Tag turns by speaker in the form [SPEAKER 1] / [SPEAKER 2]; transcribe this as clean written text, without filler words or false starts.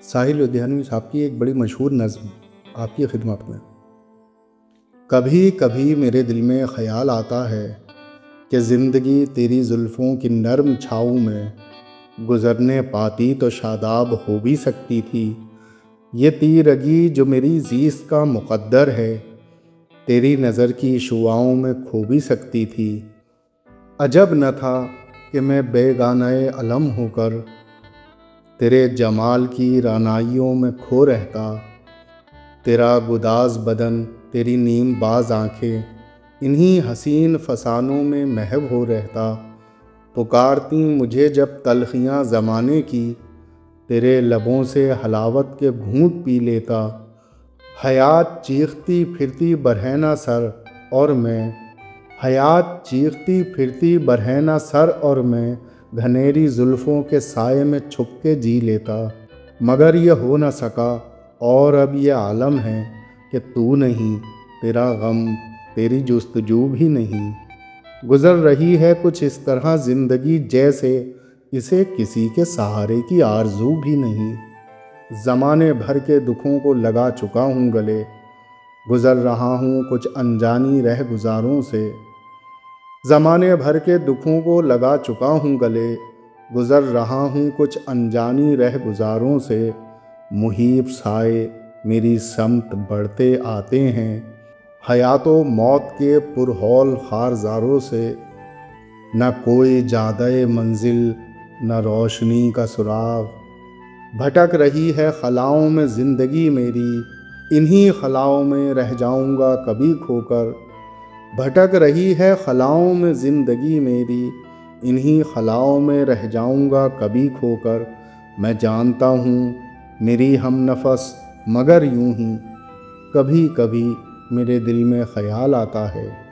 [SPEAKER 1] ساحل لدھیانوی صاحب کی ایک بڑی مشہور نظم آپ کی خدمت میں۔ کبھی کبھی میرے دل میں خیال آتا ہے کہ زندگی تیری زلفوں کی نرم چھاؤں میں گزرنے پاتی تو شاداب ہو بھی سکتی تھی۔ یہ تیرگی جو میری زیست کا مقدر ہے تیری نظر کی شعاؤں میں کھو بھی سکتی تھی۔ عجب نہ تھا کہ میں بیگانہ علم ہو کر تیرے جمال کی رعنائیوں میں کھو رہتا۔ تیرا گداز بدن، تیری نیم باز آنکھیں انہی حسین فسانوں میں محو ہو رہتا۔ پکارتی مجھے جب تلخیاں زمانے کی، تیرے لبوں سے حلاوت کے گھونٹ پی لیتا۔ حیات چیختی پھرتی برہنہ سر اور میں گھنیری زلفوں کے سائے میں چھپ کے جی لیتا۔ مگر یہ ہو نہ سکا اور اب یہ عالم ہے کہ تو نہیں، تیرا غم، تیری جستجو بھی نہیں۔ گزر رہی ہے کچھ اس طرح زندگی جیسے اسے کسی کے سہارے کی آرزو بھی نہیں۔ زمانے بھر کے دکھوں کو لگا چکا ہوں گلے، گزر رہا ہوں کچھ انجانی رہ گزاروں سے۔ زمانے بھر کے دکھوں کو لگا چکا ہوں گلے، گزر رہا ہوں کچھ انجانی رہ گزاروں سے۔ محیط سائے میری سمت بڑھتے آتے ہیں، حیات و موت کے پرہول خارزاروں سے۔ نہ کوئی جادہ منزل، نہ روشنی کا سراغ، بھٹک رہی ہے خلاؤں میں زندگی میری، انہی خلاؤں میں رہ جاؤں گا کبھی کھو کر۔ بھٹک رہی ہے خلاؤں میں زندگی میری، انہی خلاؤں میں رہ جاؤں گا کبھی کھو کر۔ میں جانتا ہوں میری ہم نفس، مگر یوں ہی کبھی کبھی میرے دل میں خیال آتا ہے